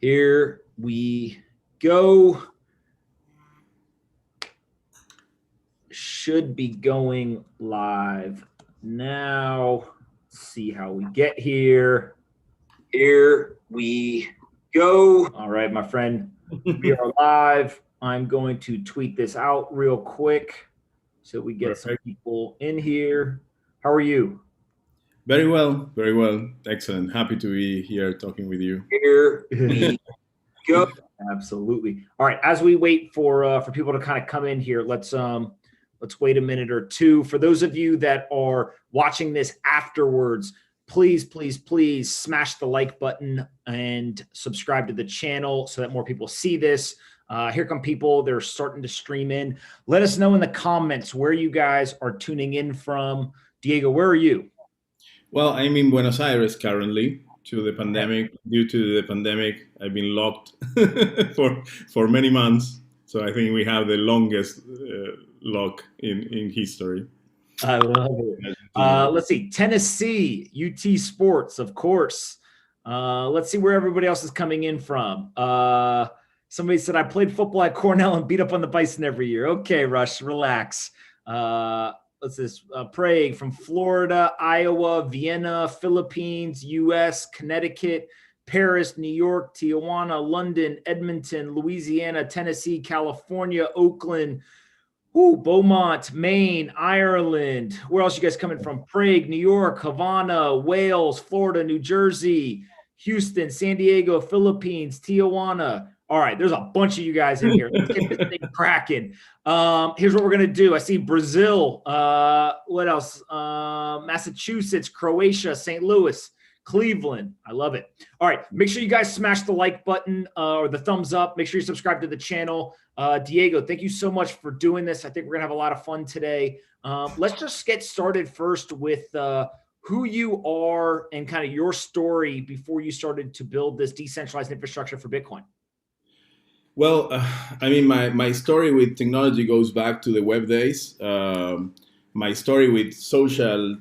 Here we go. Should be going live now. Let's see how we get here. Here we go. All right, my friend, we are live. I'm going to tweet this out real quick so we get some people in here. How are you? Very well, very well. Excellent. Happy to be here talking with you. Here we go. Absolutely. All right, as we wait for people to kind of come in here, let's wait a minute or two. For those of you that are watching this afterwards, please smash the like button and subscribe to the channel so that more people see this. Here come people. They're starting to stream in. Let us know in the comments where you guys are tuning in from. Diego, where are you? Well, I'm in Buenos Aires currently due to the pandemic. I've been locked for many months. So I think we have the longest lock in history. I love it. Let's see. Tennessee, UT Sports, of course. Let's see where everybody else is coming in from. Somebody said, I played football at Cornell and beat up on the Bison every year. Okay, Rush, relax. What's this? Prague from Florida, Iowa, Vienna, Philippines, US, Connecticut, Paris, New York, Tijuana, London, Edmonton, Louisiana, Tennessee, California, Oakland, Beaumont, Maine, Ireland. Where else you guys coming from? Prague, New York, Havana, Wales, Florida, New Jersey, Houston, San Diego, Philippines, Tijuana. All right, there's a bunch of you guys in here. Let's get this thing cracking. Here's what we're going to do. I see Brazil. What else? Massachusetts, Croatia, St. Louis, Cleveland. I love it. All right, make sure you guys smash the like button or the thumbs up. Make sure you subscribe to the channel. Diego, thank you so much for doing this. I think we're going to have a lot of fun today. Let's just get started first with who you are and kind of your story before you started to build this decentralized infrastructure for Bitcoin. Well, I mean, my story with technology goes back to the web days. My story with social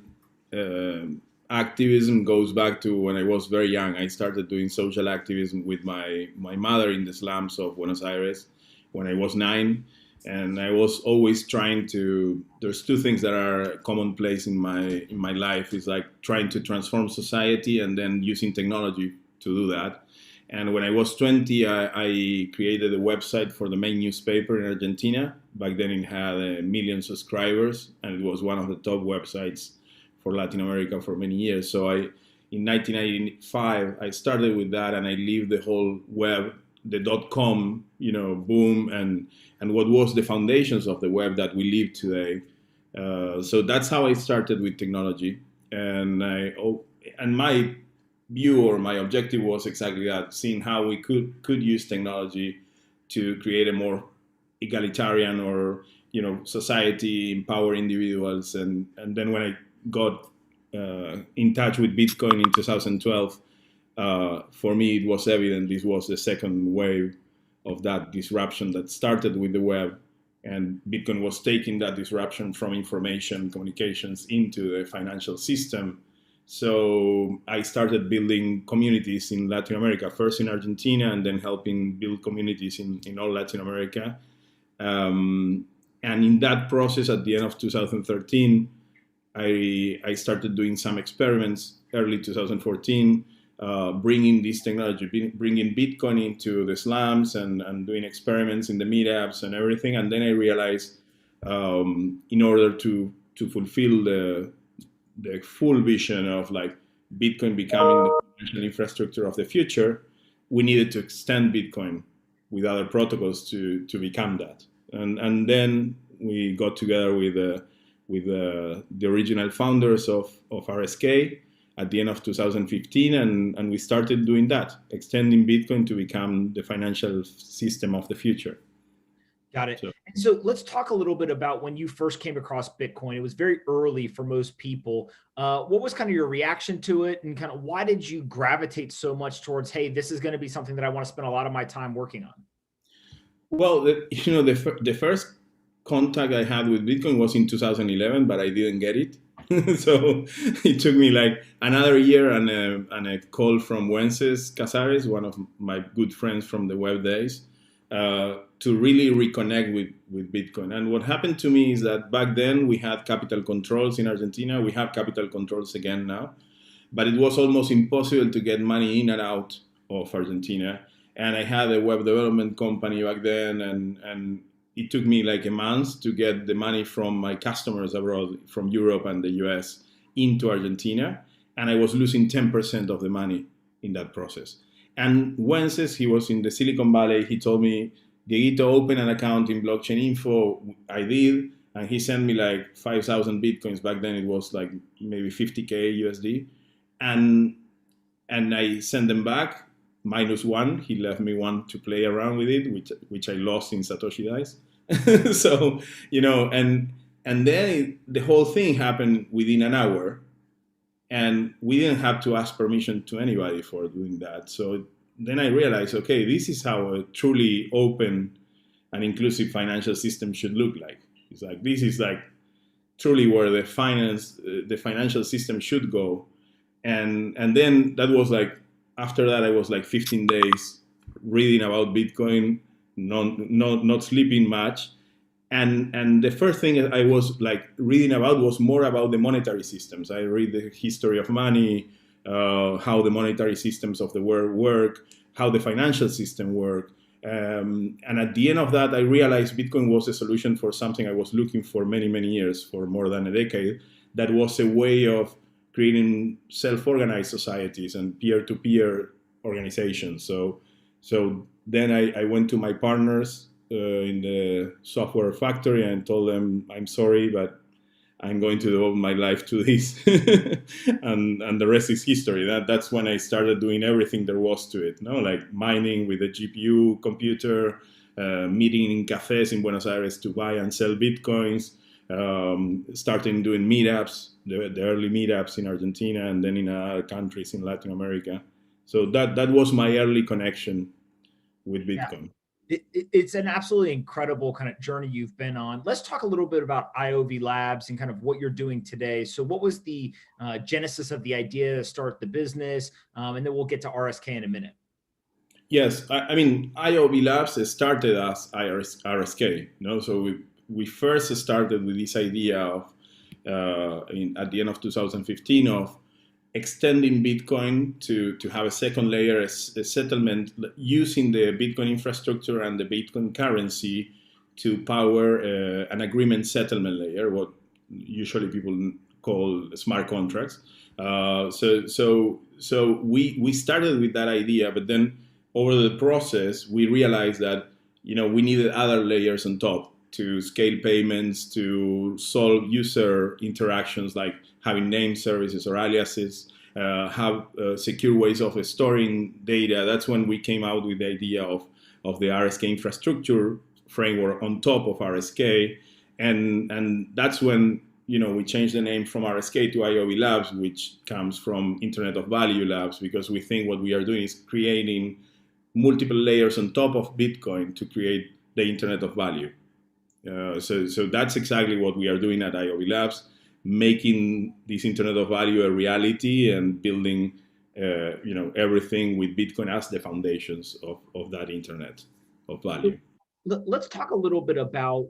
activism goes back to when I was very young. I started doing social activism with my mother in the slums of Buenos Aires when I was 9. And I was always trying to, there's two things that are commonplace in my life. Is like trying to transform society and then using technology to do that. And when I was 20, I created a website for the main newspaper in Argentina. Back then it had 1 million subscribers, and it was one of the top websites for Latin America for many years. So in 1995, I started with that, and I lived the whole web, the .com, boom, and what was the foundations of the web that we live today. So that's how I started with technology, and my view or my objective was exactly that, seeing how we could use technology to create a more egalitarian or society, empower individuals. And then when I got in touch with Bitcoin in 2012, for me it was evident this was the second wave of that disruption that started with the web, and Bitcoin was taking that disruption from information communications into the financial system. So I started building communities in Latin America, first in Argentina, and then helping build communities in all Latin America. And in that process, at the end of 2013, I started doing some experiments, early 2014, bringing this technology, bringing Bitcoin into the slums and doing experiments in the meetups and everything. And then I realized in order to fulfill the full vision of like Bitcoin becoming the financial infrastructure of the future, we needed to extend Bitcoin with other protocols to become that. And then we got together with the original founders of RSK at the end of 2015, and we started doing that, extending Bitcoin to become the financial system of the future. Got it. And so let's talk a little bit about when you first came across Bitcoin. It was very early for most people. What was kind of your reaction to it, and kind of why did you gravitate so much towards, hey, this is going to be something that I want to spend a lot of my time working on? Well, the first contact I had with Bitcoin was in 2011, but I didn't get it. So it took me like another year and a call from Wences Casares, one of my good friends from the web days, to really reconnect with Bitcoin. And what happened to me is that back then we had capital controls in Argentina. We have capital controls again now, but it was almost impossible to get money in and out of Argentina. And I had a web development company back then, and it took me like a month to get the money from my customers abroad, from Europe and the US, into Argentina. And I was losing 10% of the money in that process. And Wences, he was in the Silicon Valley, he told me, Dieguito, open an account in Blockchain Info. I did. And he sent me like 5,000 Bitcoins. Back then it was like maybe 50K USD. And I sent them back, -1. He left me one to play around with it, which I lost in Satoshi Dice. So, and then the whole thing happened within an hour, and we didn't have to ask permission to anybody for doing that. So then I realized, okay, this is how a truly open and inclusive financial system should look like. It's like, this is like truly where the financial system should go. And then that was like, after that, I was like 15 days reading about Bitcoin, not sleeping much. And the first thing I was like reading about was more about the monetary systems. I read the history of money, how the monetary systems of the world work, how the financial system work. And at the end of that, I realized Bitcoin was a solution for something I was looking for many, many years, for more than a decade. That was a way of creating self-organized societies and peer-to-peer organizations. So then I went to my partners in the software factory and told them, I'm sorry, but I'm going to devote my life to this. and the rest is history. That's when I started doing everything there was to it, like mining with a GPU computer, meeting in cafes in Buenos Aires to buy and sell Bitcoins, starting doing meetups, the early meetups in Argentina and then in other countries in Latin America. So that was my early connection with Bitcoin. Yeah. It's an absolutely incredible kind of journey you've been on. Let's talk a little bit about IOV Labs and kind of what you're doing today. So what was the genesis of the idea to start the business? And then we'll get to RSK in a minute. Yes, I mean, IOV Labs started as RSK. So we first started with this idea of, at the end of 2015, of extending Bitcoin to have a second layer, a settlement using the Bitcoin infrastructure and the Bitcoin currency to power an agreement settlement layer, what usually people call smart contracts. So we started with that idea, but then over the process, we realized that we needed other layers on top to scale payments, to solve user interactions like having name services or aliases, have secure ways of storing data. That's when we came out with the idea of the RSK infrastructure framework on top of RSK. And that's when we changed the name from RSK to IOV Labs, which comes from Internet of Value Labs, because we think what we are doing is creating multiple layers on top of Bitcoin to create the Internet of Value. So that's exactly what we are doing at IOV Labs, making this Internet of Value a reality and building everything with Bitcoin as the foundations of that Internet of Value. Let's talk a little bit about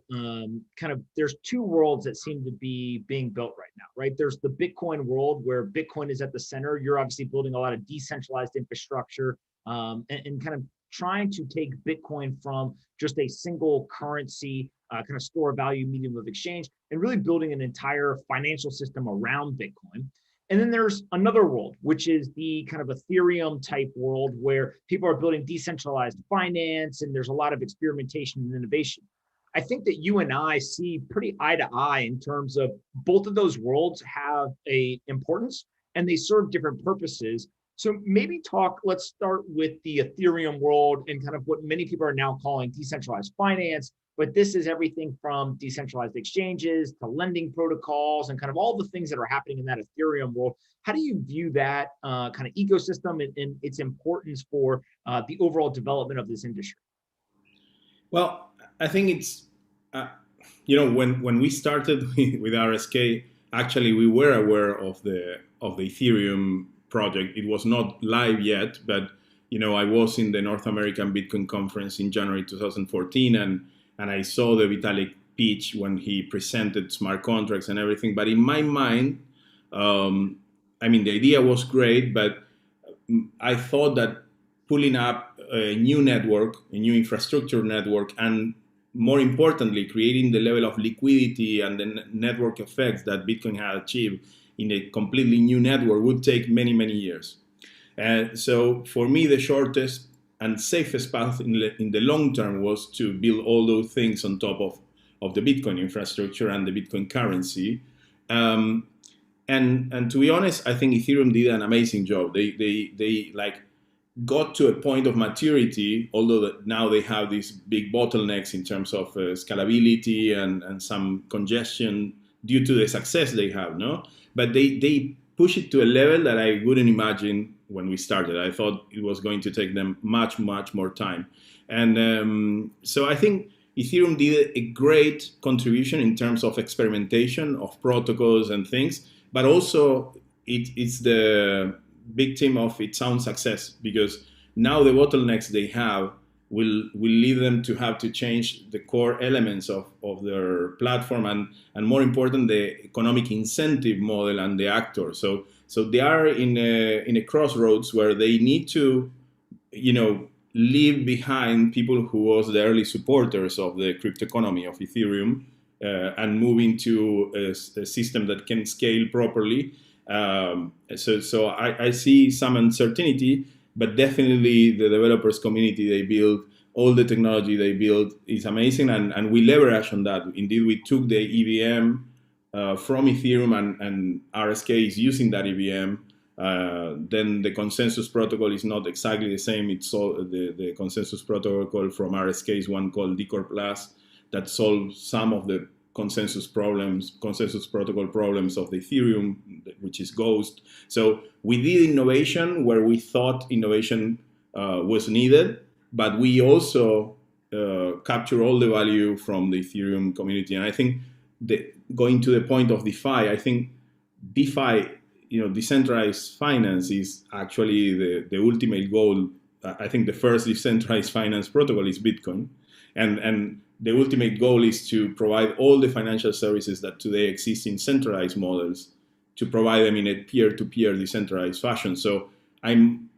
there's two worlds that seem to be being built right now, right? There's the Bitcoin world where Bitcoin is at the center. You're obviously building a lot of decentralized infrastructure and kind of trying to take Bitcoin from just a single currency, kind of store value medium of exchange, and really building an entire financial system around Bitcoin. And then there's another world, which is the kind of Ethereum type world where people are building decentralized finance and there's a lot of experimentation and innovation. I think that you and I see pretty eye to eye in terms of both of those worlds have a importance and they serve different purposes. So maybe let's start with the Ethereum world and kind of what many people are now calling decentralized finance. But this is everything from decentralized exchanges to lending protocols and kind of all the things that are happening in that Ethereum world. How do you view that kind of ecosystem and its importance for the overall development of this industry? Well, I think it's, when we started with RSK, actually we were aware of the Ethereum project. It was not live yet, but I was in the North American Bitcoin conference in January 2014, and I saw the Vitalik pitch when he presented smart contracts and everything. But in my mind, the idea was great, but I thought that pulling up a new network, a new infrastructure network, and more importantly, creating the level of liquidity and the network effects that Bitcoin had achieved in a completely new network would take many, many years. And so for me, the shortest and safest path in the long term was to build all those things on top of the Bitcoin infrastructure and the Bitcoin currency. And to be honest, I think Ethereum did an amazing job. They got to a point of maturity, although now they have these big bottlenecks in terms of scalability and some congestion due to the success they have, no? But they push it to a level that I wouldn't imagine when we started. I thought it was going to take them much, much more time. And so I think Ethereum did a great contribution in terms of experimentation of protocols and things, but also it's the victim of its own success, because now the bottlenecks they have will lead them to have to change the core elements of their platform and more important, the economic incentive model and the actor. So they are in a crossroads where they need to, leave behind people who was the early supporters of the crypto economy of Ethereum and move into a system that can scale properly. So I see some uncertainty, but definitely the developers community they build, all the technology they build is amazing, and we leverage on that. Indeed, we took the EVM from Ethereum, and RSK is using that EVM. Then the consensus protocol is not exactly the same. It's all the consensus protocol from RSK is one called Decor Plus that solves some of the consensus protocol problems of the Ethereum, which is Ghost. So we did innovation where we thought innovation was needed, but we also capture all the value from the Ethereum community. And I think going to the point of DeFi, I think DeFi, decentralized finance is actually the ultimate goal. I think the first decentralized finance protocol is Bitcoin. And the ultimate goal is to provide all the financial services that today exist in centralized models, to provide them in a peer-to-peer decentralized fashion. So I'm,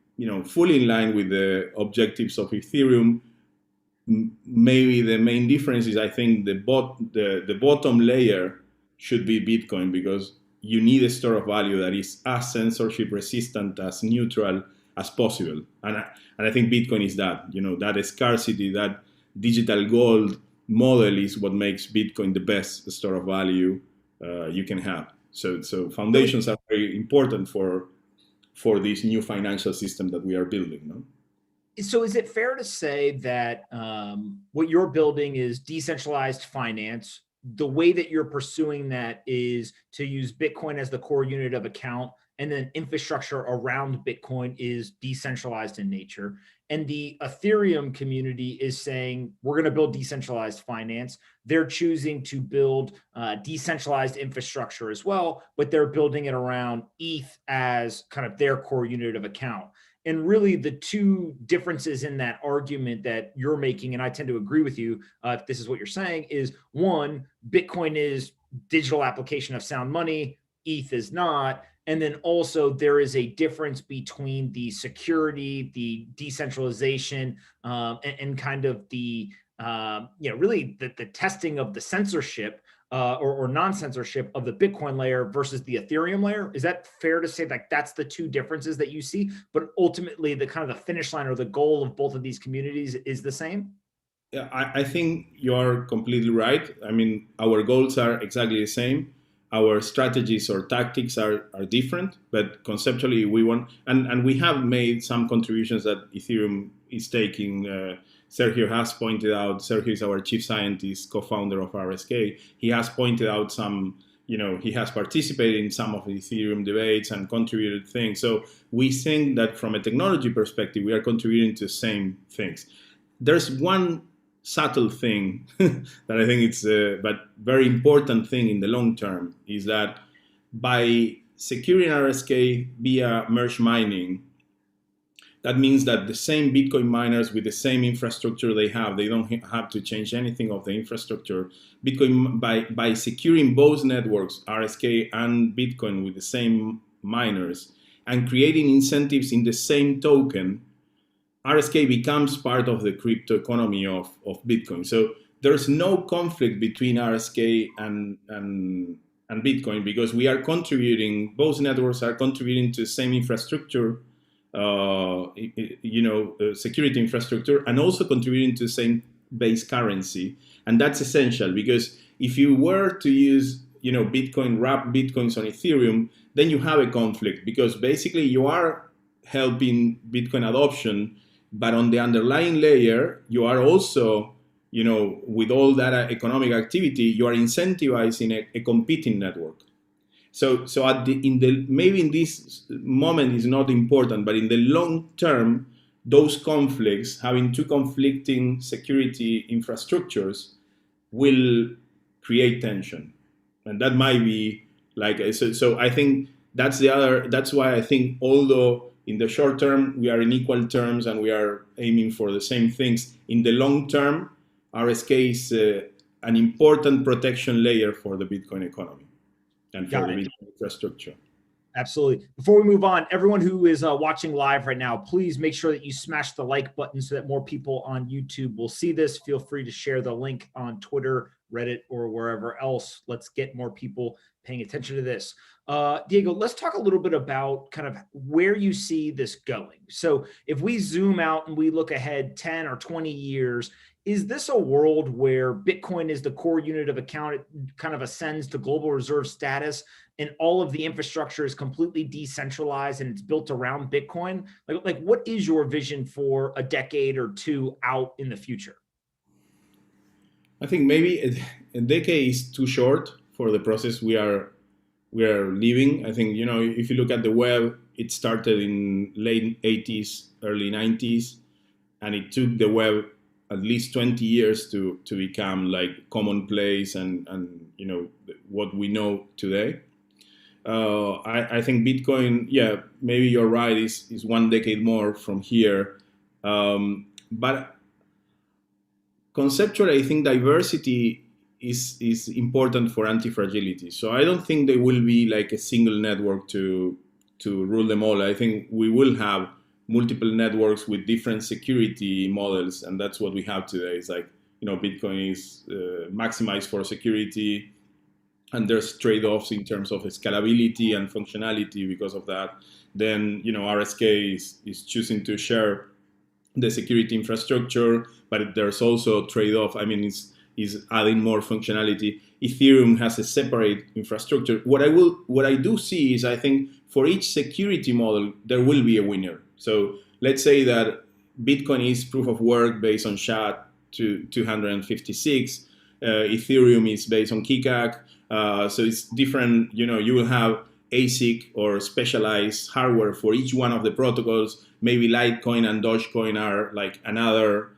fully in line with the objectives of Ethereum. Maybe the main difference is I think the bottom layer should be Bitcoin, because you need a store of value that is as censorship resistant, as neutral as possible. And I think Bitcoin is that, that scarcity, that digital gold model is what makes Bitcoin the best store of value you can have. So foundations are very important for this new financial system that we are building. No? So is it fair to say that what you're building is decentralized finance? The way that you're pursuing that is to use Bitcoin as the core unit of account, and then infrastructure around Bitcoin is decentralized in nature. And the Ethereum community is saying, we're going to build decentralized finance. They're choosing to build decentralized infrastructure as well, but they're building it around ETH as kind of their core unit of account. And really the two differences in that argument that you're making, and I tend to agree with you, if this is what you're saying, is one, Bitcoin is digital application of sound money, ETH is not. And then also there is a difference between the security, the decentralization, and kind of the, really the testing of the censorship or non-censorship of the Bitcoin layer versus the Ethereum layer. Is that fair to say that that's the two differences that you see, but ultimately the kind of the finish line or the goal of both of these communities is the same? Yeah, I think you're completely right. I mean, our goals are exactly the same. Our strategies or tactics are different, but conceptually we want, and we have made some contributions that Ethereum is taking. Sergio has pointed out, Sergio is our chief scientist, co-founder of RSK. He has pointed out some, he has participated in some of the Ethereum debates and contributed things. So we think that from a technology perspective, we are contributing to the same things. There's one subtle thing that I think it's but very important thing in the long term is that by securing RSK via merge mining, that means that the same Bitcoin miners with the same infrastructure they don't have to change anything of the infrastructure. Bitcoin, by securing both networks, RSK and Bitcoin, with the same miners and creating incentives in the same token, RSK becomes part of the crypto economy of Bitcoin. So there's no conflict between RSK and Bitcoin, because we are contributing, both networks are contributing to the same infrastructure, security infrastructure, and also contributing to the same base currency. And that's essential, because if you were to use Bitcoin, wrap Bitcoins on Ethereum, then you have a conflict, because basically you are helping Bitcoin adoption, but on the underlying layer, you are also, with all that economic activity, you are incentivizing a competing network. So maybe in this moment is not important, but in the long term, those conflicts, having two conflicting security infrastructures, will create tension, and that might be like so. I think that's why I think, although in the short term we are in equal terms and we are aiming for the same things, in the long term, RSK is an important protection layer for the Bitcoin economy and for the Bitcoin infrastructure. Absolutely. Before we move on, everyone who is watching live right now, please make sure that you smash the like button so that more people on YouTube will see this. Feel free to share the link on Twitter, Reddit, or wherever else. Let's get more people paying attention to this. Diego, let's talk a little bit about kind of where you see this going. So if we zoom out and we look ahead 10 or 20 years, is this a world where Bitcoin is the core unit of account? It kind of ascends to global reserve status, and all of the infrastructure is completely decentralized and it's built around Bitcoin? Like what is your vision for a decade or two out in the future? I think maybe a decade is too short for the process we are living. I think, if you look at the web, it started in late 80s, early 90s, and it took the web at least 20 years to become like commonplace and what we know today. I think Bitcoin, maybe you're right, is 1 decade more from here. But conceptually, I think diversity is important for anti-fragility. So I don't think there will be like a single network to rule them all. I think we will have multiple networks with different security models, and that's what we have today. It's like, Bitcoin is maximized for security, and there's trade-offs in terms of scalability and functionality because of that. Then, RSK is choosing to share the security infrastructure, but there's also trade-off. I mean, is adding more functionality. Ethereum has a separate infrastructure. What I do see is, I think for each security model, there will be a winner. So let's say that Bitcoin is proof of work based on SHA-256. Ethereum is based on KICAC. So it's different. You will have ASIC or specialized hardware for each one of the protocols. Maybe Litecoin and Dogecoin are like another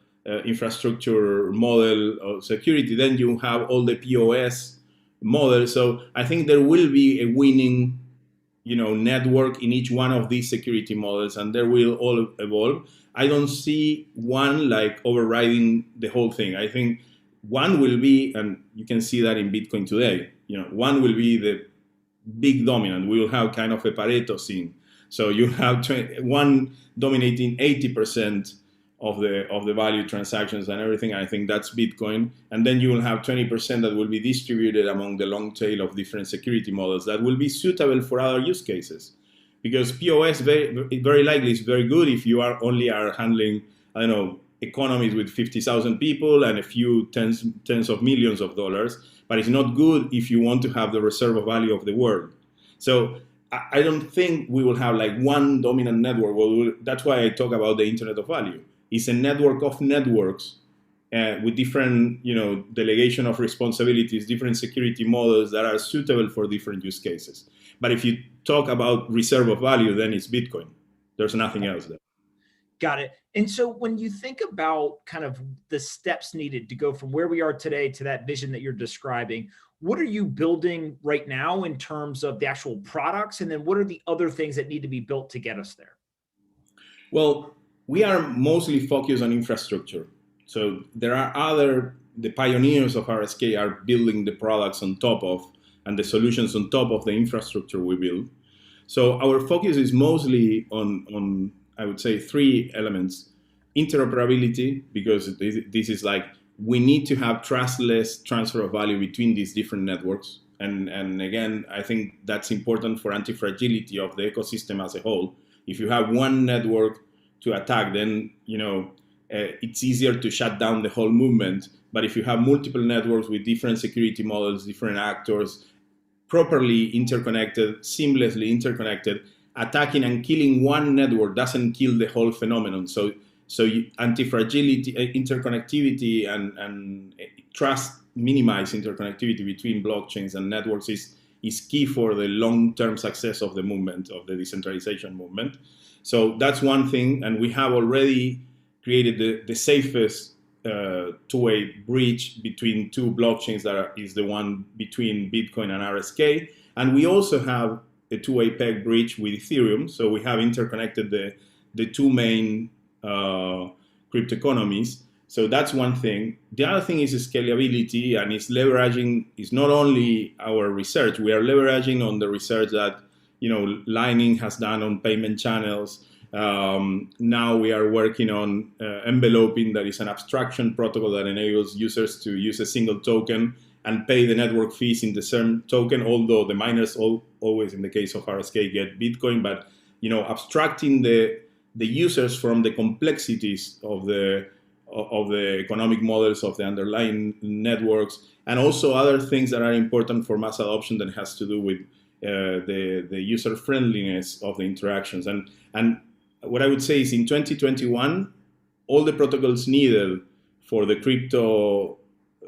infrastructure model of security. Then you have all the POS models. So I think there will be a winning network in each one of these security models, and they will all evolve. I don't see one like overriding the whole thing. I think one will be, and you can see that in Bitcoin today, one will be the big dominant. We will have kind of a Pareto scene. So you have one dominating 80% of the value transactions and everything. I think that's Bitcoin. And then you will have 20% that will be distributed among the long tail of different security models that will be suitable for other use cases. Because POS very likely is very good if you are handling, economies with 50,000 people and a few tens of millions of dollars. But it's not good if you want to have the reserve of value of the world. So I don't think we will have like one dominant network. Well, that's why I talk about the Internet of Value. It's a network of networks with different, delegation of responsibilities, different security models that are suitable for different use cases. But if you talk about reserve of value, then it's Bitcoin. There's nothing else there. Got it. And so when you think about kind of the steps needed to go from where we are today to that vision that you're describing, What are you building right now in terms of the actual products? And then what are the other things that need to be built to get us there? Well, we are mostly focused on infrastructure. So there are the pioneers of RSK are building the products on top of, and the solutions on top of the infrastructure we build. So our focus is mostly on I would say, three elements. Interoperability, because this is like, we need to have trustless transfer of value between these different networks. And again, I think that's important for anti-fragility of the ecosystem as a whole. If you have one network to attack, then it's easier to shut down the whole movement. But if you have multiple networks with different security models, different actors, properly interconnected, seamlessly interconnected, attacking and killing one network doesn't kill the whole phenomenon. So anti-fragility, interconnectivity, and trust, minimize interconnectivity between blockchains and networks is key for the long-term success of the movement, of the decentralization movement. So that's one thing, and we have already created the safest two-way bridge between two blockchains is the one between Bitcoin and RSK. And we also have a two-way peg bridge with Ethereum. So we have interconnected the two main crypto economies. So that's one thing. The other thing is scalability, and it's leveraging, it's not only our research, we are leveraging on the research that Lightning has done on payment channels. Now we are working on enveloping, that is an abstraction protocol that enables users to use a single token and pay the network fees in the same token, although the miners always, in the case of RSK, get Bitcoin. But abstracting the users from the complexities of the economic models of the underlying networks, and also other things that are important for mass adoption that has to do with the user friendliness of the interactions. And what I would say is, in 2021, all the protocols needed for the crypto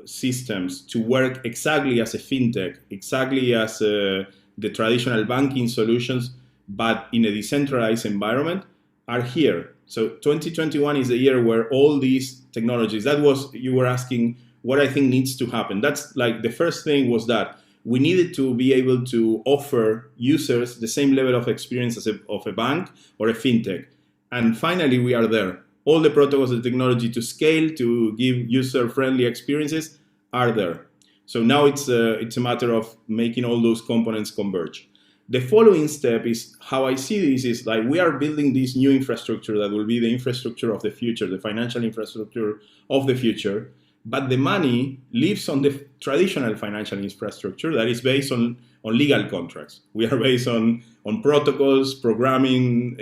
systems to work exactly as a fintech, exactly as the traditional banking solutions, but in a decentralized environment, are here. So 2021 is the year where all these technologies, that was, you were asking what I think needs to happen. That's like the first thing was that we needed to be able to offer users the same level of experience as of a bank or a fintech. And finally, we are there. All the protocols and technology to scale, to give user-friendly experiences are there. So now it's a matter of making all those components converge. The following step is, how I see this is like, we are building this new infrastructure that will be the infrastructure of the future, the financial infrastructure of the future. But the money lives on the traditional financial infrastructure that is based on legal contracts. We are based on protocols, programming,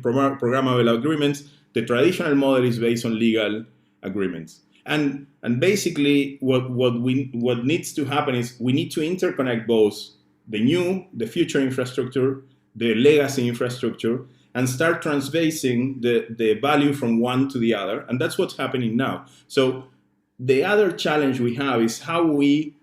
programmable agreements. The traditional model is based on legal agreements. And basically, what needs to happen is we need to interconnect both the future infrastructure, the legacy infrastructure, and start transvasing the value from one to the other. And that's what's happening now. So the other challenge we have is how we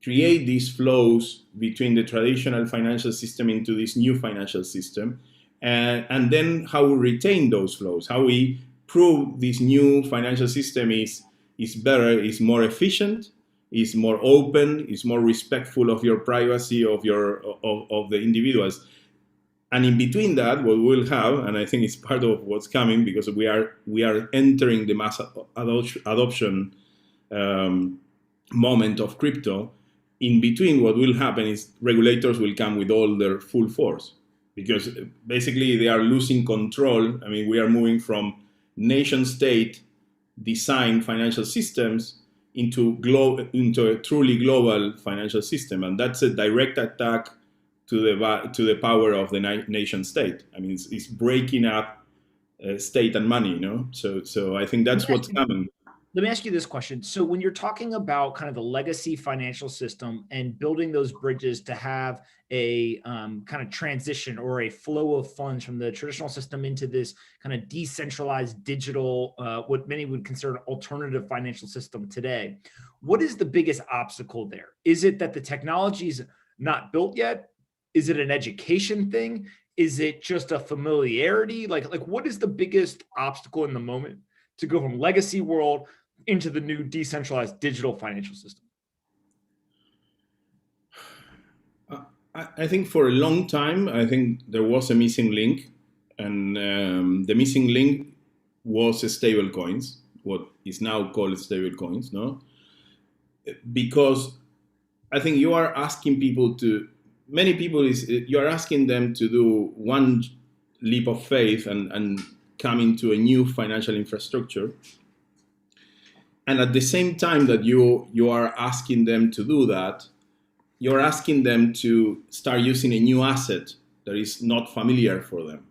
create these flows between the traditional financial system into this new financial system, and then how we retain those flows, how we prove this new financial system is better, is more efficient, is more open, is more respectful of your privacy, of the individuals. And in between that, what we'll have, and I think it's part of what's coming, because we are entering the mass adoption moment of crypto. In between, what will happen is regulators will come with all their full force, because basically they are losing control. I mean, we are moving from nation-state designed financial systems into a truly global financial system, and that's a direct attack to the power of the nation state. I mean, it's breaking up state and money, So I think that's what's coming. Let me ask you this question. So when you're talking about kind of the legacy financial system and building those bridges to have a kind of transition or a flow of funds from the traditional system into this kind of decentralized digital, what many would consider an alternative financial system today, what is the biggest obstacle there? Is it that the technology is not built yet? Is it an education thing? Is it just a familiarity? Like what is the biggest obstacle in the moment to go from legacy world into the new decentralized digital financial system? I think for a long time, I think there was a missing link, and the missing link was stable coins, what is now called stable coins, no? Because I think you are asking people to, many people is, you are asking them to do one leap of faith and come into a new financial infrastructure. And at the same time that you are asking them to do that, you're asking them to start using a new asset that is not familiar for them.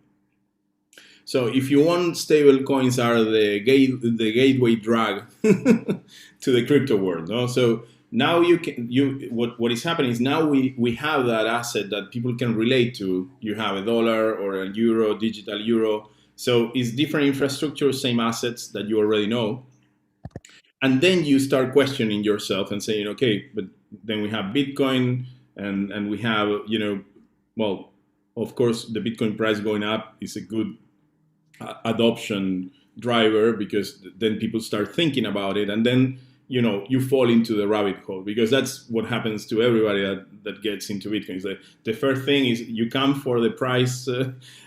So if you want, stable coins are the gateway drug to the crypto world. No? So now what is happening is now we have that asset that people can relate to. You have a dollar or a euro, digital euro. So it's different infrastructure, same assets that you already know. And then you start questioning yourself and saying, okay, but then we have Bitcoin and we have, well, of course, the Bitcoin price going up is a good adoption driver, because then people start thinking about it, and then you fall into the rabbit hole, because that's what happens to everybody that gets into Bitcoin. So the first thing is you come for the price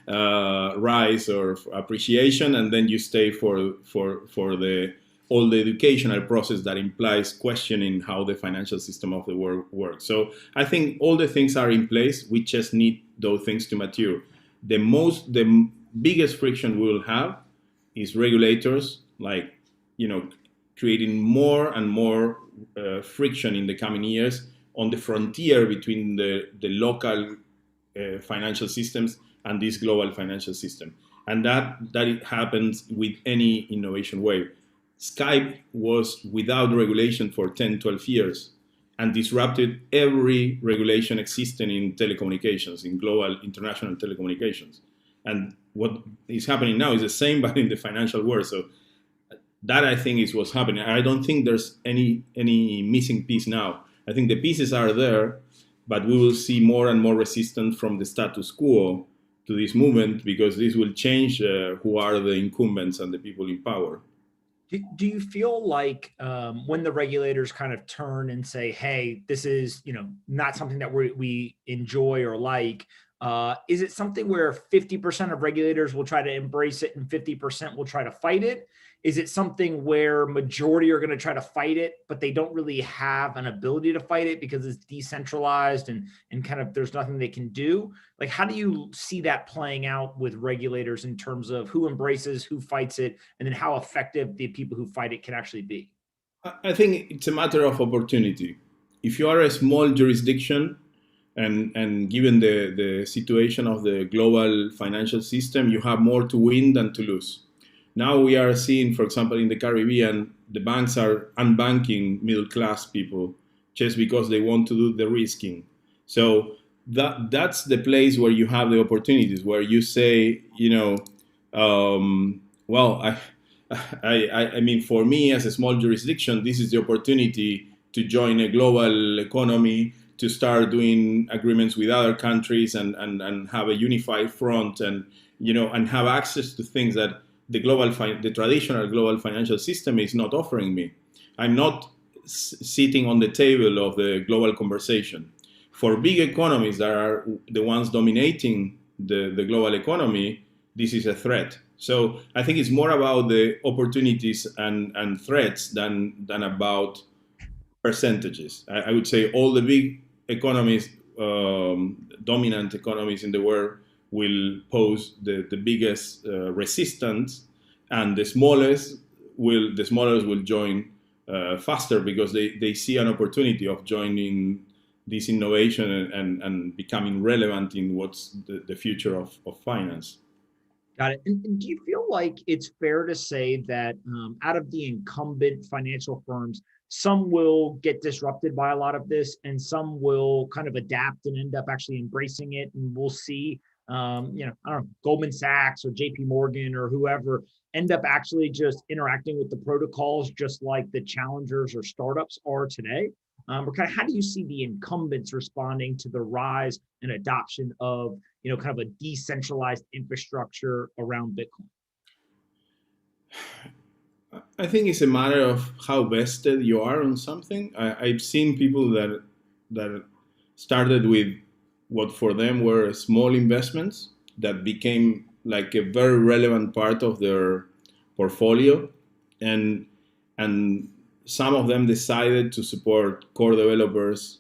rise or appreciation, and then you stay for the all the educational process that implies questioning how the financial system of the world works. So I think all the things are in place. We just need those things to mature. The biggest friction we will have is regulators, like, creating more and more friction in the coming years on the frontier between the local financial systems and this global financial system. And that it happens with any innovation wave. Skype was without regulation for 10, 12 years and disrupted every regulation existing in telecommunications, in global international telecommunications. And what is happening now is the same, but in the financial world. So that, I think, is what's happening. I don't think there's any missing piece now. I think the pieces are there, but we will see more and more resistance from the status quo to this movement, because this will change who are the incumbents and the people in power. Do you feel like when the regulators kind of turn and say, hey, this is not something that we enjoy or like, is it something where 50% of regulators will try to embrace it and 50% will try to fight it? Is it something where majority are going to try to fight it, but they don't really have an ability to fight it because it's decentralized and kind of there's nothing they can do? Like, how do you see that playing out with regulators in terms of who embraces, who fights it, and then how effective the people who fight it can actually be? I think it's a matter of opportunity. If you are a small jurisdiction, and given the situation of the global financial system, you have more to win than to lose. Now we are seeing, for example, in the Caribbean, the banks are unbanking middle-class people just because they want to do the risking. So that's the place where you have the opportunities, where you say, well, I mean, for me as a small jurisdiction, this is the opportunity to join a global economy, to start doing agreements with other countries and have a unified front, and have access to things that the traditional global financial system is not offering me. I'm not sitting on the table of the global conversation. For big economies that are the ones dominating the global economy, this is a threat. So I think it's more about the opportunities and threats than about percentages. I would say all the big economies, dominant economies in the world, will pose the biggest resistance, and the smallest will join faster, because they see an opportunity of joining this innovation and becoming relevant in what's the future of finance. Got it. And do you feel like it's fair to say that out of the incumbent financial firms, some will get disrupted by a lot of this and some will kind of adapt and end up actually embracing it? And we'll see, I don't know, Goldman Sachs or JP Morgan or whoever end up actually just interacting with the protocols just like the challengers or startups are today. Or kind of how do you see the incumbents responding to the rise and adoption of, kind of a decentralized infrastructure around Bitcoin? I think it's a matter of how vested you are on something. I've seen people that started with what for them were small investments that became like a very relevant part of their portfolio, and and some of them decided to support core developers,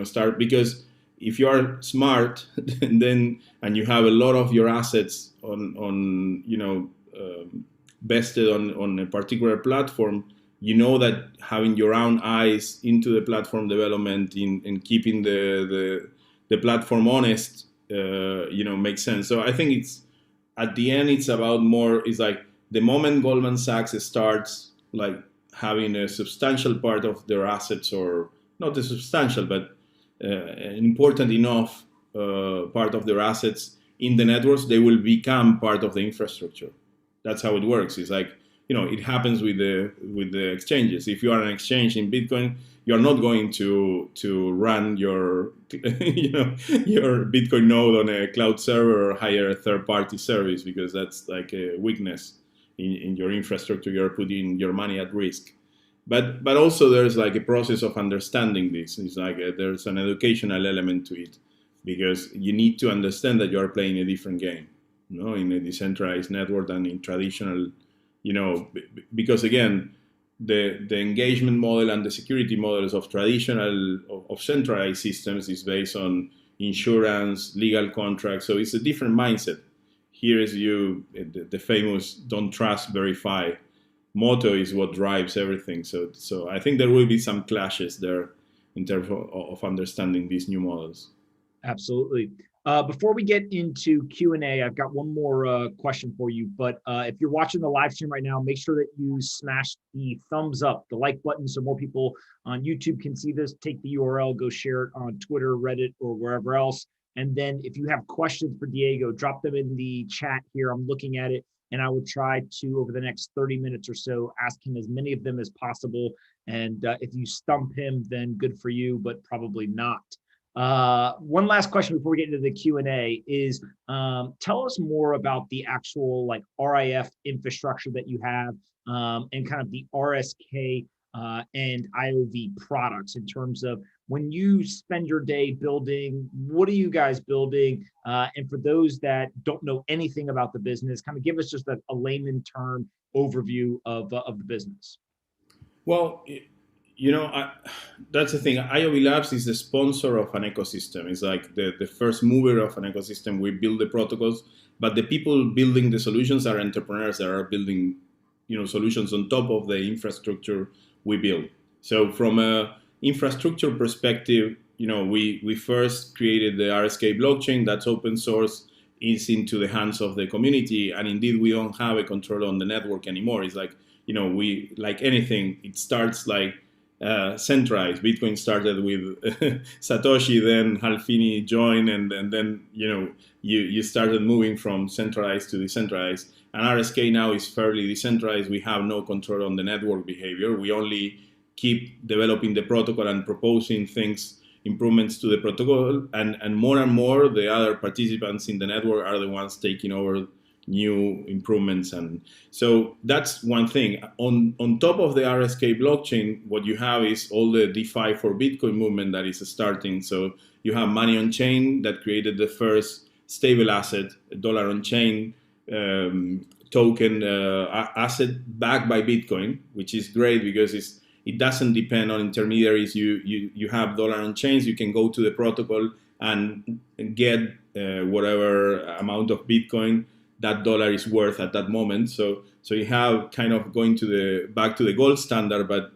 start, because if you are smart then and you have a lot of your assets on vested on a particular platform, you know that having your own eyes into the platform development in keeping the platform honest, makes sense. So I think it's, at the end, it's about more, it's like the moment Goldman Sachs starts like having a substantial part of their assets, or not a substantial, but an important enough part of their assets in the networks, they will become part of the infrastructure. That's how it works. It's like, it happens with the exchanges. If you are an exchange in Bitcoin, you're not going to run your your Bitcoin node on a cloud server or hire a third-party service, because that's like a weakness in your infrastructure. You're putting your money at risk. But also there's like a process of understanding this. It's like there's an educational element to it, because you need to understand that you are playing a different game, in a decentralized network than in traditional, because again, the engagement model and the security models of traditional of centralized systems is based on insurance, legal contracts. So it's a different mindset. Here is the famous "don't trust, verify" motto is what drives everything. So I think there will be some clashes there in terms of understanding these new models. Absolutely. Before we get into Q&A, I've got one more question for you. But if you're watching the live stream right now, make sure that you smash the thumbs up, the like button, so more people on YouTube can see this. Take the URL, go share it on Twitter, Reddit, or wherever else. And then if you have questions for Diego, drop them in the chat here. I'm looking at it, and I will try to, over the next 30 minutes or so, ask him as many of them as possible. And if you stump him, then good for you, but probably not. One last question before we get into the Q&A is, tell us more about the actual like RIF infrastructure that you have, and kind of the RSK and IOV products, in terms of when you spend your day building, what are you guys building? And for those that don't know anything about the business, kind of give us just a layman term overview of the business. Well, that's the thing. IOV Labs is the sponsor of an ecosystem. It's like the first mover of an ecosystem. We build the protocols, but the people building the solutions are entrepreneurs that are building, solutions on top of the infrastructure we build. So from a infrastructure perspective, we first created the RSK blockchain. That's open source, is into the hands of the community, and indeed we don't have a control on the network anymore. It's like, we, like anything, it starts like centralized. Bitcoin started with Satoshi, then Halfini joined, and then you started moving from centralized to decentralized. And RSK now is fairly decentralized. We have no control on the network behavior. We only keep developing the protocol and proposing things, improvements to the protocol, and more the other participants in the network are the ones taking over new improvements. And so that's one thing. On top of the RSK blockchain, what you have is all the DeFi for Bitcoin movement that is starting. So you have Money on Chain that created the first stable asset, a dollar on chain token asset backed by Bitcoin, which is great because it doesn't depend on intermediaries. You have dollar on chains. You can go to the protocol and get whatever amount of Bitcoin that dollar is worth at that moment. So you have kind of going back to the gold standard, but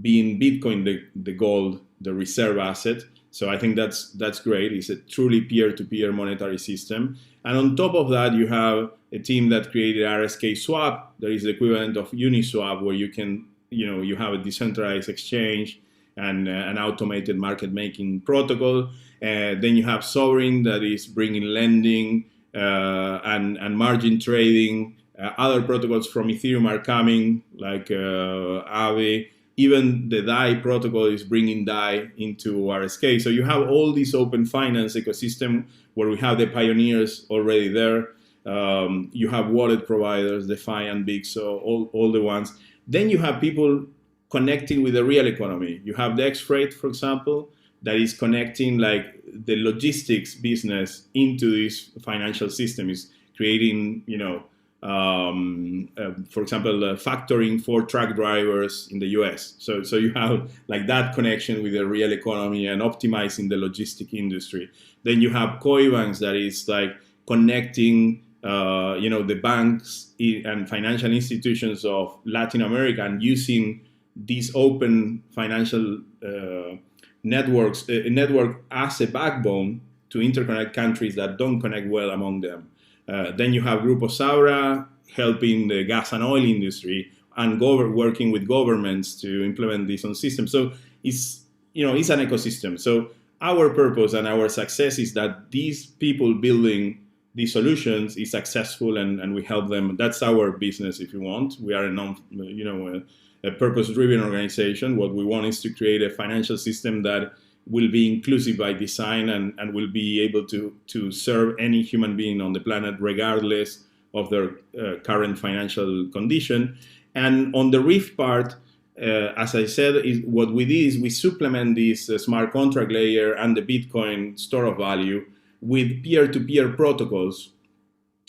being Bitcoin the gold, the reserve asset. So I think that's great. It's a truly peer-to-peer monetary system. And on top of that, you have a team that created RSK Swap. There is the equivalent of Uniswap, where you can, you have a decentralized exchange and an automated market making protocol. Then you have Sovereign that is bringing lending and margin trading. Other protocols from Ethereum are coming, like Aave. Even the DAI protocol is bringing DAI into RSK. So you have all this open finance ecosystem where we have the pioneers already there. You have wallet providers, DeFi and Big, so all the ones. Then you have people connecting with the real economy. You have the X-Freight, for example, that is connecting like the logistics business into this financial system, is creating, for example, factoring for truck drivers in the US. So you have like that connection with the real economy and optimizing the logistic industry. Then you have Coibanks that is like connecting, the banks and financial institutions of Latin America and using these open financial network as a backbone to interconnect countries that don't connect well among them. Then you have Grupo Saura helping the gas and oil industry and working with governments to implement this on systems. So it's an ecosystem. So our purpose and our success is that these people building these solutions is successful, and we help them. That's our business, if you want. We are a purpose-driven organization. What we want is to create a financial system that will be inclusive by design and will be able to serve any human being on the planet, regardless of their current financial condition. And on the RIF part, as I said, what we did is we supplement this smart contract layer and the Bitcoin store of value with peer-to-peer protocols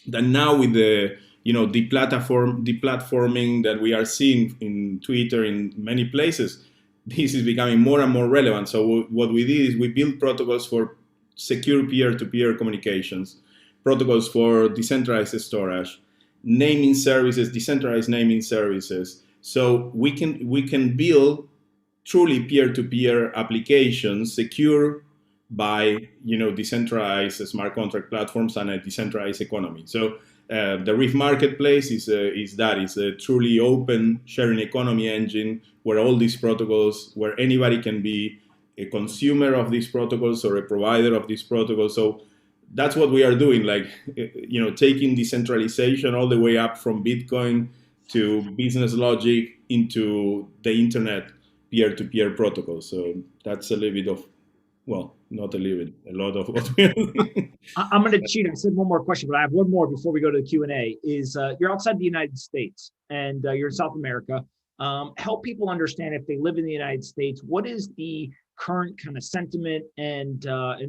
that now with the deplatforming that we are seeing in Twitter, in many places, this is becoming more and more relevant. So what we did is we built protocols for secure peer-to-peer communications, protocols for decentralized storage, naming services, decentralized naming services. So we can build truly peer-to-peer applications secure by decentralized smart contract platforms and a decentralized economy. So the RIF marketplace is a truly open sharing economy engine where all these protocols, where anybody can be a consumer of these protocols or a provider of these protocols. So that's what we are doing, like taking decentralization all the way up from Bitcoin to business logic into the internet peer-to-peer protocols. So that's a little bit of, well, not a little bit, a lot of what we are doing. I'm going to cheat. I said one more question, but I have one more before we go to the Q&A. Is you're outside the United States and you're in South America. Help people understand, if they live in the United States, what is the current kind of sentiment and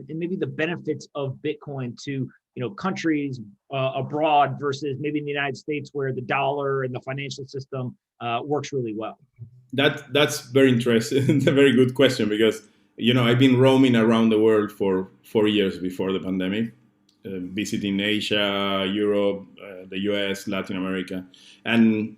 maybe the benefits of Bitcoin to countries abroad versus maybe in the United States where the dollar and the financial system works really well. That's very interesting. It's a very good question because I've been roaming around the world for 4 years before the pandemic, visiting Asia, Europe, the US, Latin America, and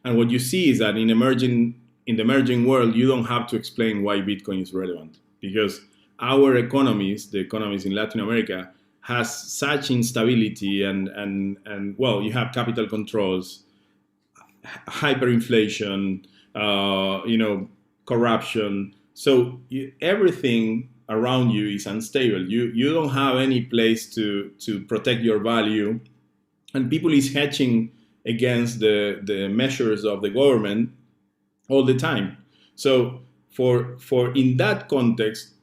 what you see is that in the emerging world, you don't have to explain why Bitcoin is relevant, because our economies, the economies in Latin America, has such instability and well, you have capital controls, hyperinflation, corruption. So everything around you is unstable. You don't have any place to protect your value, and people is hedging against the measures of the government all the time. So for in that context,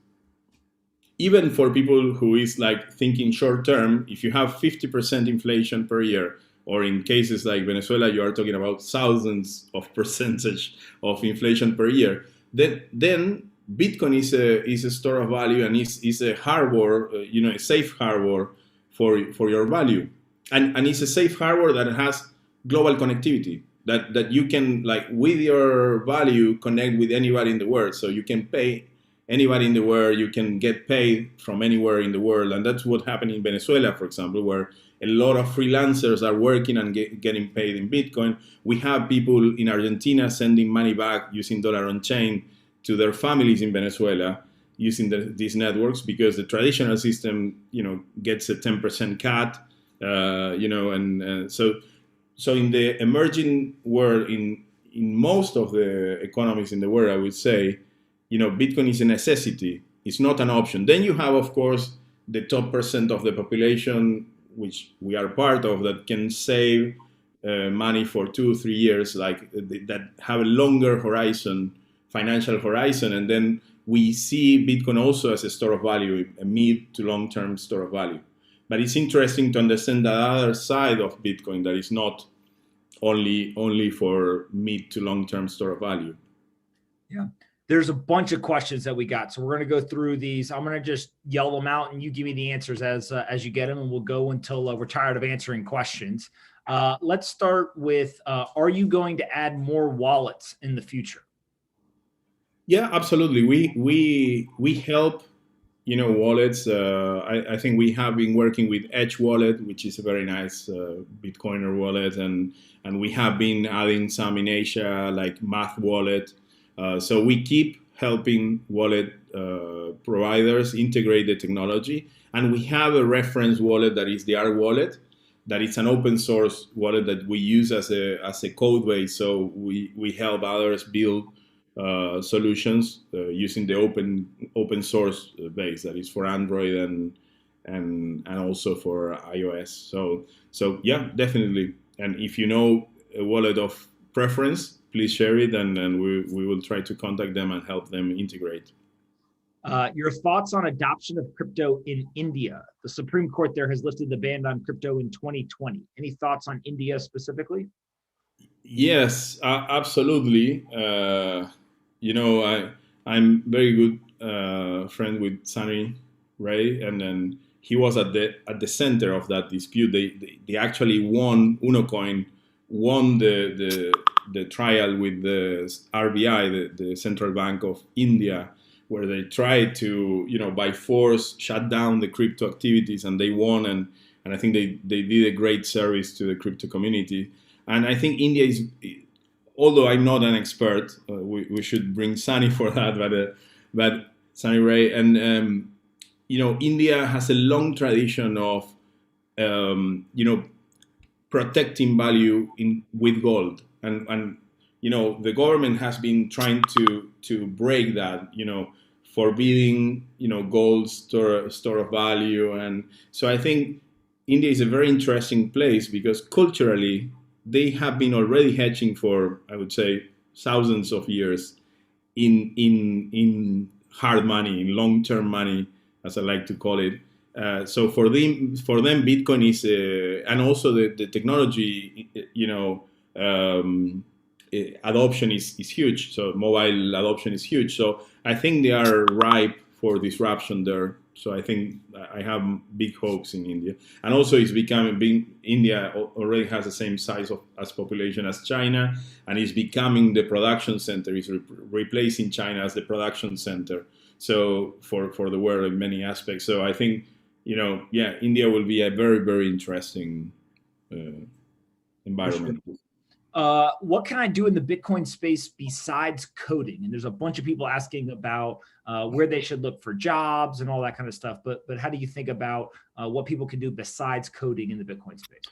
even for people who is like thinking short term, if you have 50% inflation per year, or in cases like Venezuela, you are talking about thousands of percentage of inflation per year, then Bitcoin is a store of value and is a harbor, a safe harbor for your value, and it's a safe harbor that has global connectivity, that you can, like, with your value, connect with anybody in the world. So you can pay anybody in the world, you can get paid from anywhere in the world. And that's what happened in Venezuela, for example, where a lot of freelancers are working and getting paid in Bitcoin. We have people in Argentina sending money back using dollar on chain to their families in Venezuela using these networks, because the traditional system, gets a 10% cut, so in the emerging world, in most of the economies in the world, I would say, Bitcoin is a necessity. It's not an option. Then you have, of course, the top percent of the population, which we are part of, that can save money for 2 or 3 years, like that have a longer horizon, financial horizon. And then we see Bitcoin also as a store of value, a mid to long-term store of value. But it's interesting to understand the other side of Bitcoin that is not only for mid to long-term store of value. Yeah. there's a bunch of questions that we got. So we're going to go through these. I'm going to just yell them out and you give me the answers as you get them, and we'll go until we're tired of answering questions. Let's start with, are you going to add more wallets in the future? Yeah, absolutely. We help, wallets. I think we have been working with Edge Wallet, which is a very nice Bitcoiner wallet, and we have been adding some in Asia, like Math Wallet. So we keep helping wallet providers integrate the technology, and we have a reference wallet that is the R Wallet, that is an open source wallet that we use as a code base. So we help others build solutions using the open source base that is for Android and also for iOS. So yeah, definitely. And if you know a wallet of preference, please share it, and we will try to contact them and help them integrate. Your thoughts on adoption of crypto in India? The Supreme Court there has lifted the ban on crypto in 2020. Any thoughts on India specifically? Yes, absolutely. I'm very good friend with Sunny Ray, and then he was at the center of that dispute. They actually won. Unocoin won the trial with the RBI, the Central Bank of India, where they tried to, by force shut down the crypto activities, and they won. And I think they did a great service to the crypto community. And I think India is, although I'm not an expert, we should bring Sunny for that, but Sunny Ray, and India has a long tradition of protecting value with gold, and the government has been trying to break that, forbidding gold store of value. And so I think India is a very interesting place because culturally they have been already hedging for, I would say, thousands of years in hard money, in long-term money, as I like to call it. So for them, Bitcoin is, and also the technology, adoption is huge. So mobile adoption is huge. So I think they are ripe for disruption there. So I think I have big hopes in India, and also it's India already has the same size as population as China, and is becoming the production center. Is replacing China as the production center. So for the world in many aspects. So I think India will be a very, very interesting environment. What can I do in the Bitcoin space besides coding? And there's a bunch of people asking about where they should look for jobs and all that kind of stuff. But how do you think about what people can do besides coding in the Bitcoin space?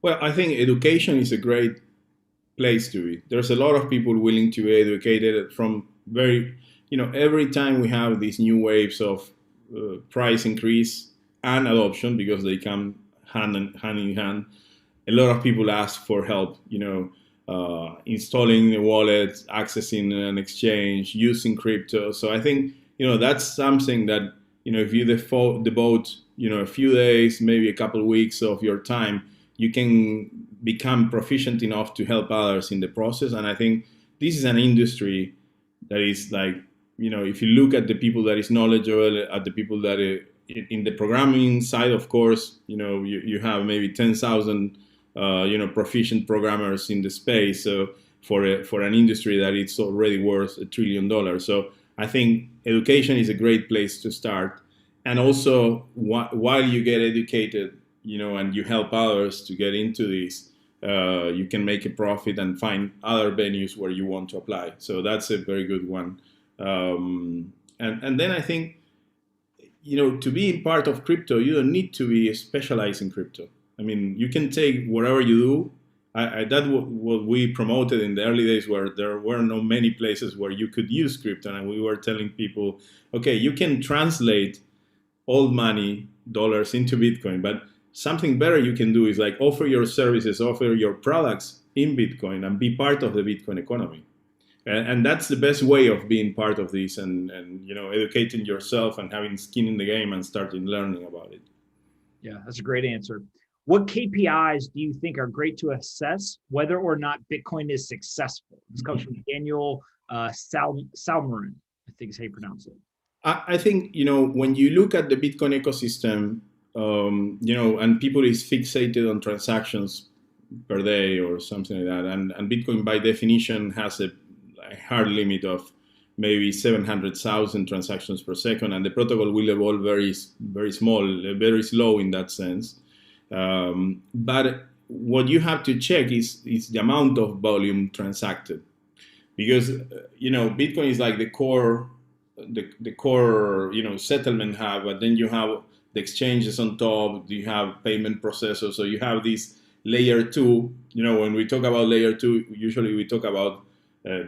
Well, I think education is a great place to be. There's a lot of people willing to be educated from every time we have these new waves of price increase and adoption, because they come hand in hand. A lot of people ask for help, installing a wallet, accessing an exchange, using crypto. So I think, that's something that, if you devote, a few days, maybe a couple of weeks of your time, you can become proficient enough to help others in the process. And I think this is an industry that is like, if you look at the people that is knowledgeable, at the people that in the programming side, of course, you have maybe 10,000 proficient programmers in the space. So for an industry that it's already worth $1 trillion. So I think education is a great place to start. And also while you get educated, and you help others to get into this, you can make a profit and find other venues where you want to apply. So that's a very good one. And then I think, to be part of crypto, you don't need to be specialized in crypto. I mean, you can take whatever you do. That's what we promoted in the early days, where there were not many places where you could use crypto. And we were telling people, okay, you can translate old money, dollars, into Bitcoin. But something better you can do is like offer your services, offer your products in Bitcoin, and be part of the Bitcoin economy. And that's the best way of being part of this, and educating yourself and having skin in the game and starting learning about it. Yeah, that's a great answer. What KPIs do you think are great to assess whether or not Bitcoin is successful? This comes from Daniel Salmarin, I think is how you pronounce it. I think, when you look at the Bitcoin ecosystem, and people is fixated on transactions per day or something like that. And Bitcoin by definition has a hard limit of maybe 700,000 transactions per second. And the protocol will evolve very, very small, very slow in that sense. But what you have to check is the amount of volume transacted. Because, Bitcoin is like the core, settlement hub, but then you have the exchanges on top, you have payment processors, so you have this layer 2. When we talk about layer 2, usually we talk about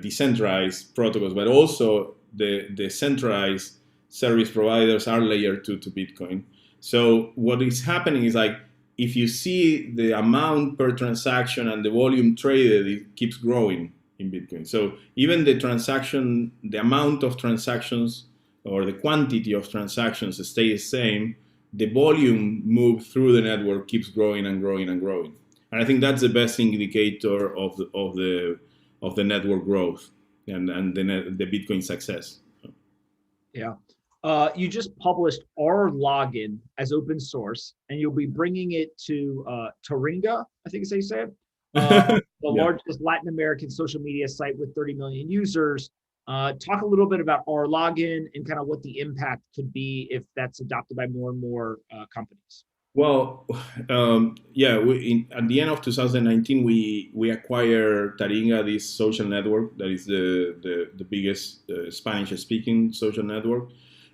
decentralized protocols, but also the centralized service providers are layer 2 to Bitcoin. So what is happening is like, if you see the amount per transaction and the volume traded, it keeps growing in Bitcoin. So even the amount of transactions or the quantity of transactions stays the same, the volume moved through the network keeps growing and growing and growing. And I think that's the best indicator of the network growth and the Bitcoin success. Yeah. You just published our login as open source, and you'll be bringing it to Taringa, I think is how you say it. The largest Latin American social media site with 30 million users. Talk a little bit about our login and kind of what the impact could be if that's adopted by more and more companies. Well, at the end of 2019, we acquired Taringa, this social network that is the biggest Spanish-speaking social network,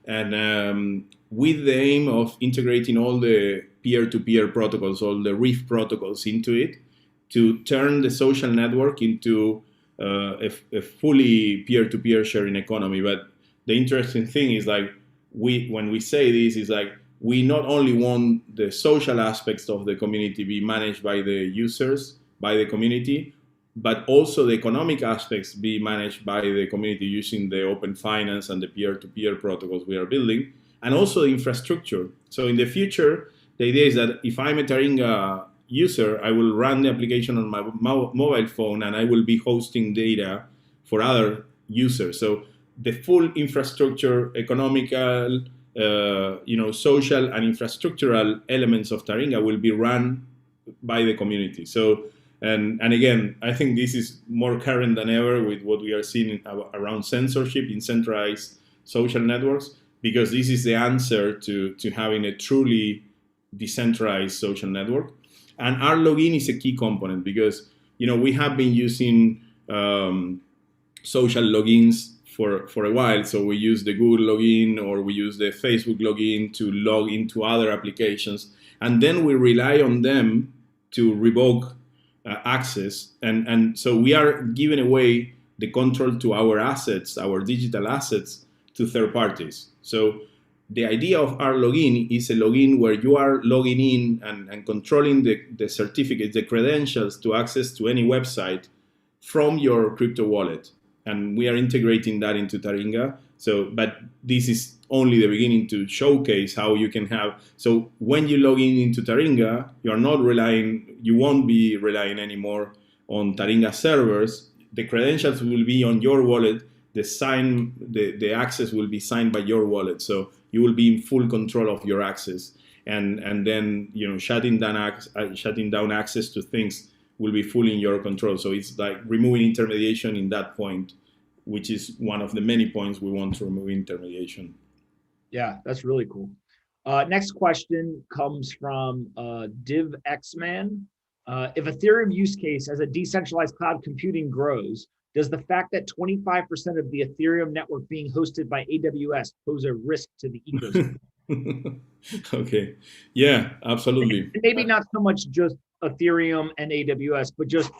and with the aim of integrating all the peer-to-peer protocols, all the RIF protocols into it, to turn the social network into a fully peer-to-peer sharing economy. But the interesting thing is like when we say this is like we not only want the social aspects of the community be managed by the users, by the community, but also the economic aspects be managed by the community using the open finance and the peer-to-peer protocols we are building, and also the infrastructure. So in the future, the idea is that if I'm a Taringa user, I will run the application on my mobile phone and I will be hosting data for other users. So the full infrastructure, economical, social and infrastructural elements of Taringa will be run by the community. So, and again, I think this is more current than ever with what we are seeing around censorship in centralized social networks, because this is the answer to having a truly decentralized social network. And our login is a key component because, we have been using social logins for a while. So we use the Google login or we use the Facebook login to log into other applications. And then we rely on them to revoke access. And so we are giving away the control to our assets, our digital assets, to third parties. So the idea of our login is a login where you are logging in and controlling the certificates, the credentials to access to any website from your crypto wallet. And we are integrating that into Taringa. So, but this is only the beginning to showcase how you can have. So when you log in into Taringa, you won't be relying anymore on Taringa servers. The credentials will be on your wallet. The access will be signed by your wallet. So you will be in full control of your access. And then, shutting down access to things will be fully in your control. So it's like removing intermediation in that point, which is one of the many points we want to remove intermediation. Yeah, that's really cool. Next question comes from DivXman. If Ethereum use case as a decentralized cloud computing grows, does the fact that 25% of the Ethereum network being hosted by AWS pose a risk to the ecosystem? Okay. Yeah, absolutely. And maybe not so much just Ethereum and AWS, but just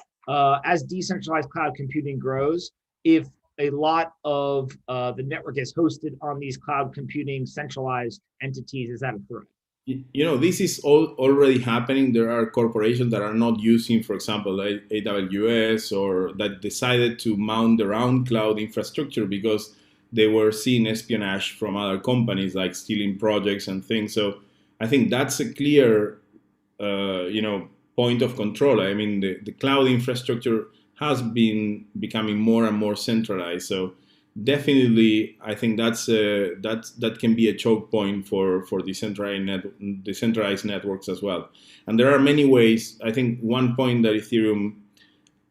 as decentralized cloud computing grows, if a lot of the network is hosted on these cloud computing centralized entities, is that a threat? This is already happening. There are corporations that are not using, for example, AWS, or that decided to mount their own cloud infrastructure because they were seeing espionage from other companies, like stealing projects and things. So I think that's a clear point of control. I mean, the cloud infrastructure has been becoming more and more centralized. So definitely, I think that can be a choke point for decentralized networks as well. And there are many ways. I think one point that Ethereum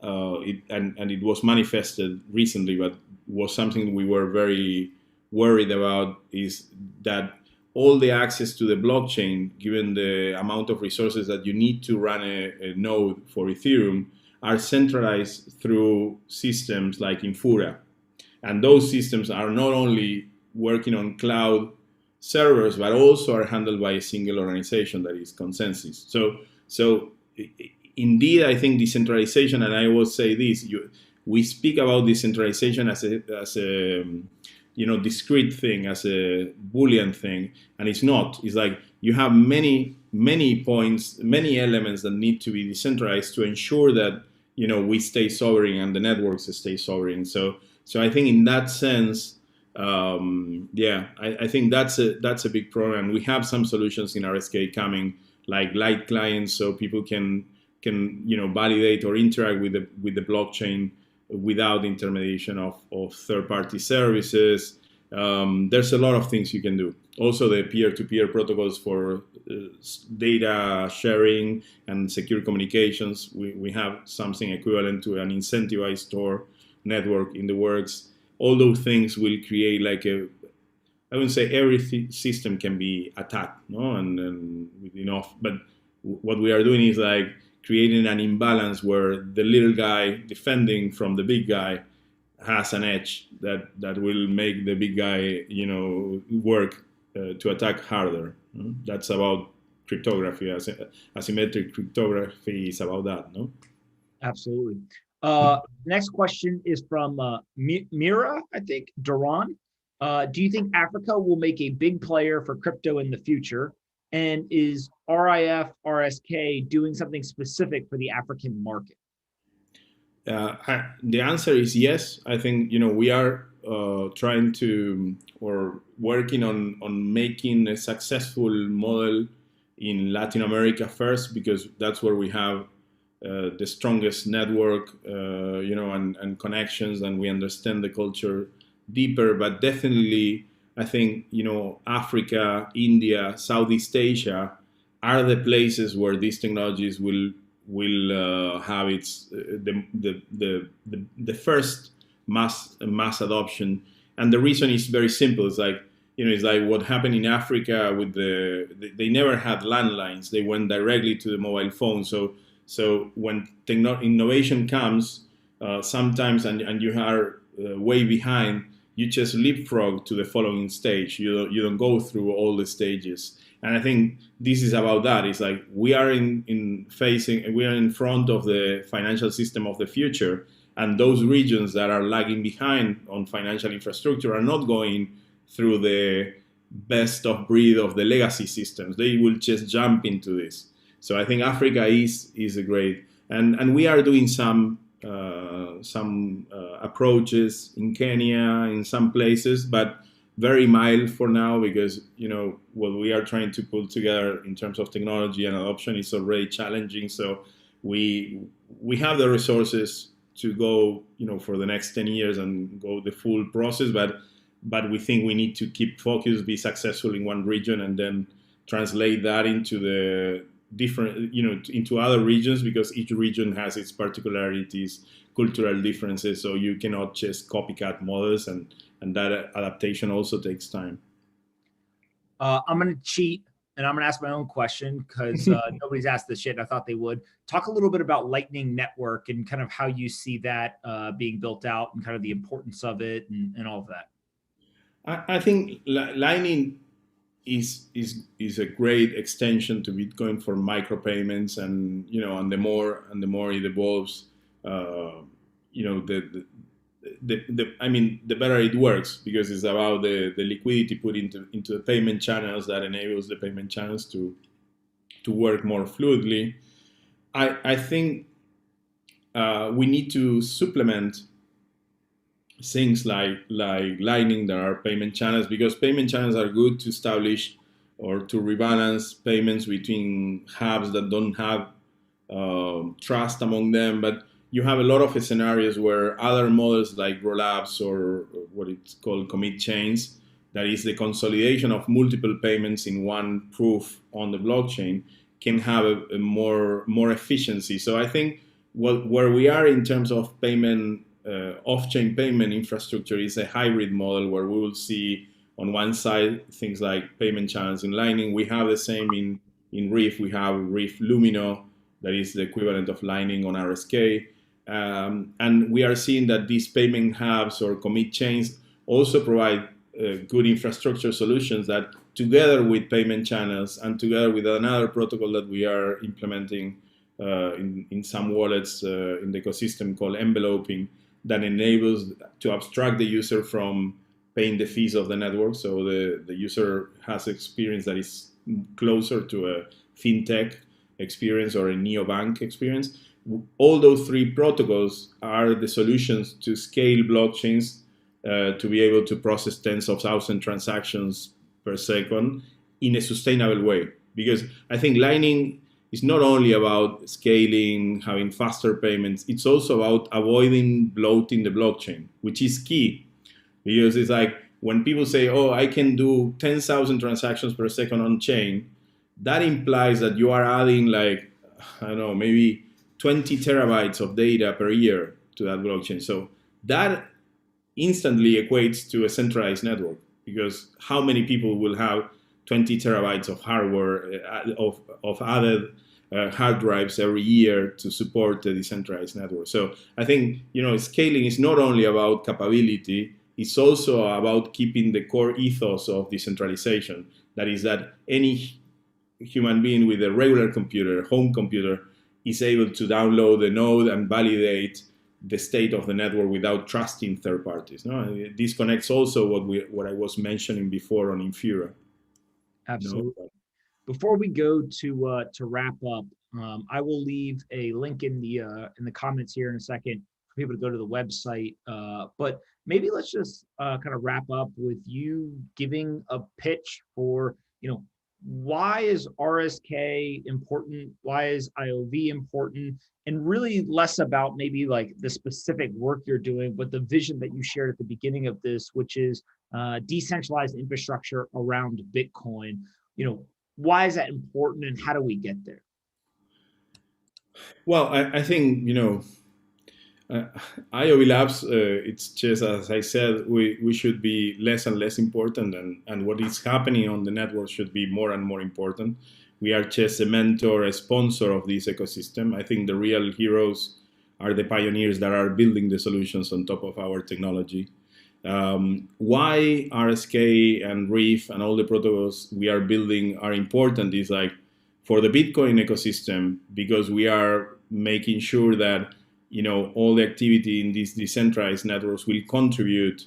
it was manifested recently, but was something we were very worried about, is that all the access to the blockchain, given the amount of resources that you need to run a node for Ethereum, are centralized through systems like Infura. And those systems are not only working on cloud servers, but also are handled by a single organization that is Consensus. So indeed, I think decentralization, and I will say this, we speak about decentralization as a discrete thing, as a Boolean thing, and it's not. It's like you have many points, many elements that need to be decentralized to ensure that we stay sovereign and the networks stay sovereign. So I think in that sense, I think that's a big problem. We have some solutions in RSK coming, like light clients, so people can validate or interact with the blockchain without intermediation of third-party services. There's a lot of things you can do. Also, the peer-to-peer protocols for data sharing and secure communications. We have something equivalent to an incentivized store network in the works. All those things will create I wouldn't say every system can be attacked, no, and with enough. But what we are doing is creating an imbalance where the little guy defending from the big guy has an edge that will make the big guy, work to attack harder. That's about cryptography. Asymmetric cryptography is about that, no? Absolutely. Next question is from Mira, I think, Duran. Do you think Africa will make a big player for crypto in the future? And is RSK doing something specific for the African market? The answer is yes. I think we are trying to or working on making a successful model in Latin America first, because that's where we have the strongest network, and connections, and we understand the culture deeper. But definitely, I think Africa, India, Southeast Asia are the places where these technologies will have its the first mass adoption. And the reason is very simple. It's it's like what happened in Africa with they never had landlines. They went directly to the mobile phone. So when innovation comes, sometimes and you are way behind, you just leapfrog to the following stage. You don't go through all the stages. And I think this is about that. It's like we are in front of the financial system of the future, and those regions that are lagging behind on financial infrastructure are not going through the best of breed of the legacy systems. They will just jump into this. So I think Africa is a great, and we are doing some approaches in Kenya, in some places, but very mild for now, because what we are trying to pull together in terms of technology and adoption is already challenging. So we have the resources to go for the next 10 years and go the full process, but we think we need to keep focused, be successful in one region, and then translate that into the different into other regions, because each region has its particularities, cultural differences. So you cannot just copycat models, and that adaptation also takes time. I'm going to cheat, and I'm going to ask my own question, because nobody's asked this shit. I thought they would. Talk a little bit about Lightning Network and kind of how you see that being built out, and kind of the importance of it, and all of that. I think Lightning is a great extension to Bitcoin for micropayments, and and the more it evolves, the better it works, because it's about the liquidity put into the payment channels that enables the payment channels to work more fluidly. I think we need to supplement things like Lightning that are payment channels, because payment channels are good to establish or to rebalance payments between hubs that don't have trust among them. But you have a lot of scenarios where other models like rollups or what it's called commit chains, that is the consolidation of multiple payments in one proof on the blockchain, can have a more efficiency. So I think where we are in terms of payment, off-chain payment infrastructure is a hybrid model where we will see on one side things like payment channels in Lightning. We have the same in Reef. We have Reef Lumino, that is the equivalent of Lightning on RSK. And we are seeing that these payment hubs or commit chains also provide good infrastructure solutions that, together with payment channels and together with another protocol that we are implementing in some wallets in the ecosystem called enveloping, that enables to abstract the user from paying the fees of the network. So the user has experience that is closer to a fintech experience or a neobank experience. All those three protocols are the solutions to scale blockchains to be able to process tens of thousands transactions per second in a sustainable way. Because I think Lightning is not only about scaling, having faster payments, it's also about avoiding bloating the blockchain, which is key. Because it's like when people say, oh, I can do 10,000 transactions per second on chain, that implies that you are adding like, I don't know, maybe 20 terabytes of data per year to that blockchain. So that instantly equates to a centralized network, because how many people will have 20 terabytes of hardware, of added hard drives every year to support the decentralized network? So I think, scaling is not only about capability, it's also about keeping the core ethos of decentralization. That is that any human being with a regular computer, home computer, is able to download the node and validate the state of the network without trusting third parties. No? This connects also what I was mentioning before on Infura. Absolutely. Before we go to wrap up, I will leave a link in the comments here in a second for people to go to the website. But maybe let's just kind of wrap up with you giving a pitch for, why is RSK important? Why is IOV important? And really less about maybe like the specific work you're doing, but the vision that you shared at the beginning of this, which is decentralized infrastructure around Bitcoin. Why is that important, and how do we get there? Well, I think, IOV Labs, it's just, as I said, we should be less and less important, and what is happening on the network should be more and more important. We are just a mentor, a sponsor of this ecosystem. I think the real heroes are the pioneers that are building the solutions on top of our technology. Why RSK and Reef and all the protocols we are building are important is like for the Bitcoin ecosystem, because we are making sure that all the activity in these decentralized networks will contribute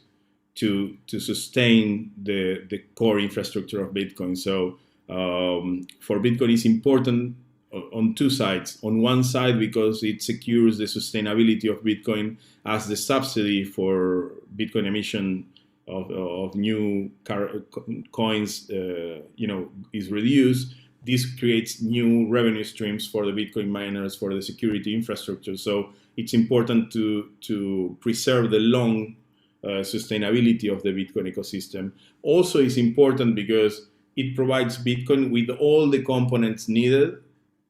to sustain the core infrastructure of Bitcoin. So for Bitcoin, it's important on two sides. On one side, because it secures the sustainability of Bitcoin as the subsidy for Bitcoin emission of new coins, is reduced. This creates new revenue streams for the Bitcoin miners, for the security infrastructure. So it's important to preserve the long sustainability of the Bitcoin ecosystem. Also, it's important because it provides Bitcoin with all the components needed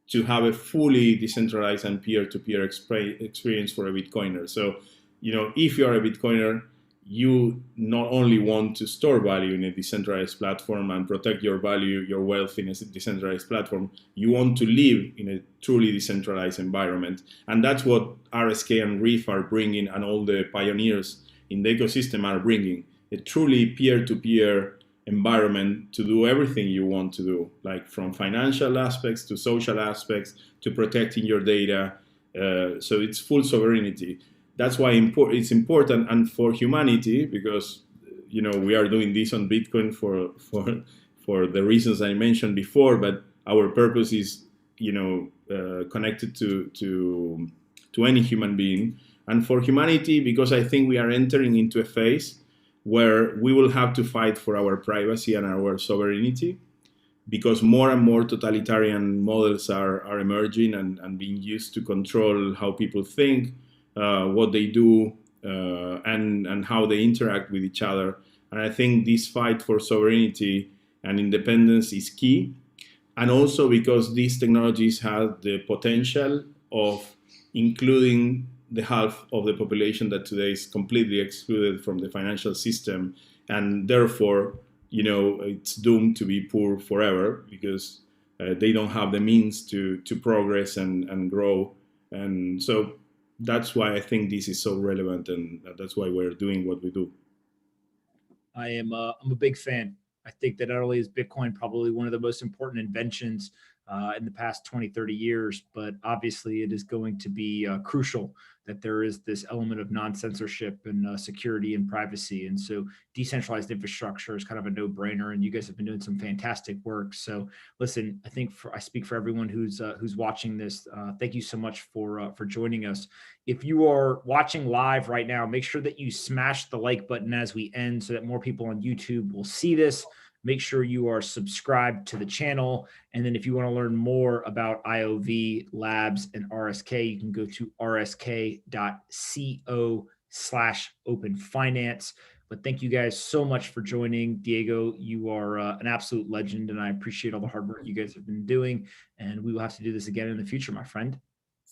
to have a fully decentralized and peer-to-peer experience for a Bitcoiner. So, if you are a Bitcoiner, you not only want to store value in a decentralized platform and protect your value, your wealth in a decentralized platform, you want to live in a truly decentralized environment. And that's what RSK and Reef are bringing, and all the pioneers in the ecosystem are bringing, a truly peer-to-peer environment to do everything you want to do, like from financial aspects to social aspects to protecting your data. So it's full sovereignty. That's why it's important, and for humanity, because we are doing this on Bitcoin for the reasons I mentioned before. But our purpose is connected to any human being, and for humanity, because I think we are entering into a phase where we will have to fight for our privacy and our sovereignty. because more and more totalitarian models are emerging and being used to control how people think, what they do, and how they interact with each other. And I think this fight for sovereignty and independence is key. And also because these technologies have the potential of including the half of the population that today is completely excluded from the financial system, and therefore, it's doomed to be poor forever because they don't have the means to progress and grow. And so that's why I think this is so relevant, and that's why we're doing what we do. I'm a big fan. I think that not only is Bitcoin probably one of the most important inventions in the past 20, 30 years, but obviously it is going to be crucial that there is this element of non-censorship and security and privacy. And so decentralized infrastructure is kind of a no-brainer, and you guys have been doing some fantastic work. So listen, I think I speak for everyone who's watching this. Thank you so much for joining us. If you are watching live right now, make sure that you smash the like button as we end so that more people on YouTube will see this. Make sure you are subscribed to the channel. And then if you want to learn more about IOV Labs and RSK, you can go to rsk.co/open finance. But thank you guys so much for joining. Diego, you are an absolute legend, and I appreciate all the hard work you guys have been doing. And we will have to do this again in the future, my friend.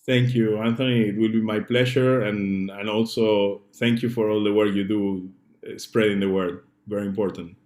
Thank you, Anthony. It will be my pleasure. And also thank you for all the work you do spreading the word. Very important.